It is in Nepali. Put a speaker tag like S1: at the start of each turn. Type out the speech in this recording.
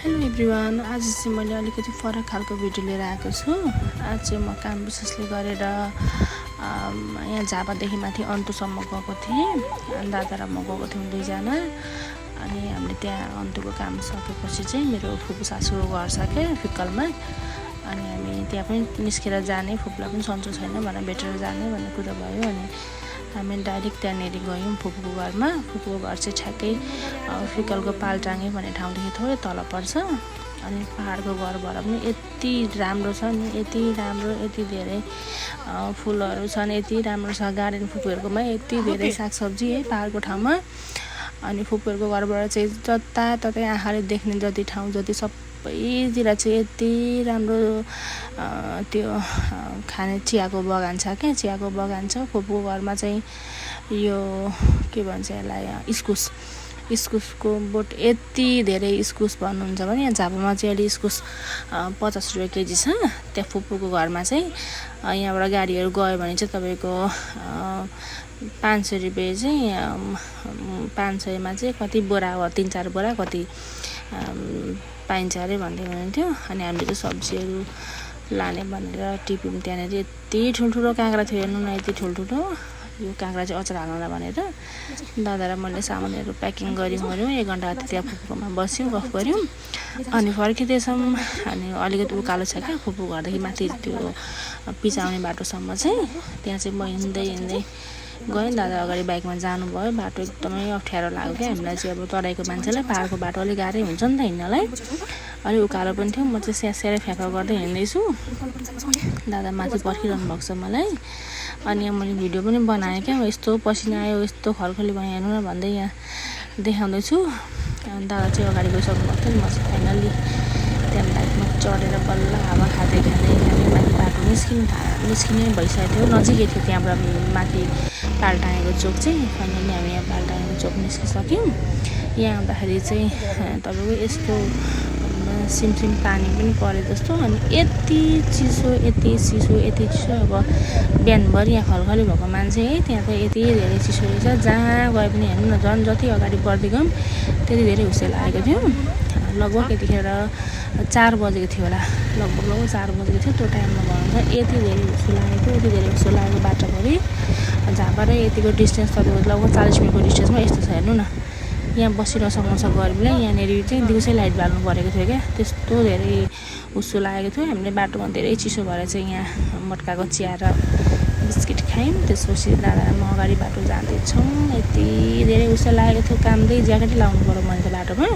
S1: हेलो एभ्रिवान, आज चाहिँ मैले अलिकति फरक खालको भिडियो लिएर आएको छु। आज चाहिँ म काम विशेषले गरेर यहाँ झापादेखि माथि अन्तुसम्म गएको थिएँ। दादा र म गएको थियौँ दुईजना। अनि हामीले त्यहाँ अन्तुको काम सकेपछि चाहिँ मेरो फुपू सासूको घर छ क्या फिक्कलमा। अनि हामी त्यहाँ पनि निस्केर जाने, फुपूलाई पनि सन्चो छैन भनेर भेटेर जाने भन्ने कुरा भयो। अनि हामी डाइरेक्ट त्यहाँनिर गयौँ फुपूको घरमा। फुपूको घर चाहिँ ठ्याक्कै फिक्कलको पालटाङ्गे भन्ने ठाउँदेखि थोरै तल पर्छ। अनि पहाडको घर भएर पनि यति राम्रो छ नि, यति राम्रो, यति धेरै फुलहरू छन्, यति राम्रो छ गार्डन फुपूहरूकोमा, यति धेरै सागसब्जी है पहाडको ठाउँमा। अनि फुपूहरूको घरबाट चाहिँ जताततै आँखाले देख्ने जति ठाउँ जति सबैतिर चाहिँ यति राम्रो त्यो खाने चियाको बगान छ क्या, चियाको बगान छ। फुपूको घरमा चाहिँ यो के भन्छ यसलाई, इस्कुसको बोट यति धेरै इस्कुस भन्नुहुन्छ भने यहाँ झापामा चाहिँ अहिले इस्कुस 50 रुपियाँ केजी छ। त्यहाँ फुपूको घरमा चाहिँ यहाँबाट गाडीहरू गयो भने चाहिँ तपाईँको 500 रुपियाँ चाहिँ 500मा चाहिँ कति बोरा हो, 3-4 बोरा कति पाइन्छ अरे भन्दै हुनुहुन्थ्यो। अनि हामीले चाहिँ सब्जीहरू लाने भनेर टिप्यौँ। त्यहाँनिर यति ठुल्ठुलो काँक्रा थियो, हेर्नु न यति ठुल्ठुलो। यो काँक्रा चाहिँ अचार हाल्नुलाई भनेर दादा र मैले सामानहरू प्याकिङ गऱ्यौँ। 1 घन्टा त्यहाँ फुपूकोमा बस्यौँ, गफ गऱ्यौँ। अनि फर्किँदैछौँ। अनि अलिकति उकालो छ क्या फुपू घरदेखि माथि त्यो पिचाउने बाटोसम्म चाहिँ। त्यहाँ चाहिँ म हिँड्दै गएँ, दादा अगाडि बाइकमा जानुभयो। बाटो एकदमै अप्ठ्यारो लाग्यो क्या हामीलाई चाहिँ। अब तराईको मान्छेलाई पहाडको बाटो अलिक गाह्रै हुन्छ नि त हिँड्नलाई, अलिक उकालो पनि थियो। म चाहिँ स्याहारै फ्याफा गर्दै हिँड्दैछु, दादा माथि पर्खिरहनु भएको छ मलाई। अनि मैले भिडियो पनि बनाएँ क्या, यस्तो पसिना आयो, यस्तो खलखली भयो हेर्नु न भन्दै यहाँ देखाउँदैछु। दादा चाहिँ अगाडि गइसक्नु भएको थियो। म चाहिँ फाइनल्ली त्यहाँ बाइकमा चढेर बल्ल हावा खाँदै माथि बाटो निस्किने भइसकेको थियो, नजिकै थियो त्यहाँबाट माथि पालटाङ्गेको चोक चाहिँ। फाइनल्ली हामी यहाँ पालटाङ्गेको चोक निस्किसक्यौँ। यहाँ आउँदाखेरि चाहिँ तपाईँको यस्तो सिमसिम पानी पनि परे जस्तो। अनि यति चिसो अब बिहानभरि यहाँ खलखली भएको मान्छे है, त्यहाँ त यति धेरै चिसो रहेछ। जहाँ गए पनि हेर्नु न, झन् जति अगाडि बढ्दै गयौँ त्यति धेरै हुस्से लागेको थियो। लगभग यतिखेर 4 बजेको थियो होला, लगभग 4 बजेको थियो त्यो टाइममा भन्नुहुन्छ। यति धेरै हुस्सो लागेको बाटोभरि। झापा र यतिको डिस्टेन्स तपाईँको लगभग 40 मिनटको डिस्टेन्समा यस्तो छ हेर्नु न। यहाँ बसिनसक्नु छ गरिबलाई, यहाँनिर चाहिँ दिउँसै लाइट बाल्नु परेको थियो क्या, त्यस्तो धेरै हुस्सो लागेको थियो। हामीले बाटोमा धेरै चिसो भएर चाहिँ यहाँ मटकाको चिया र बिस्किट खायौँ। त्यसपछि दादा र म अगाडि बाटो जाँदैछौँ। यति धेरै हुस्सो लागेको थियो, कामदै ज्याकेटै लाउनु पऱ्यो मैले त बाटोमा।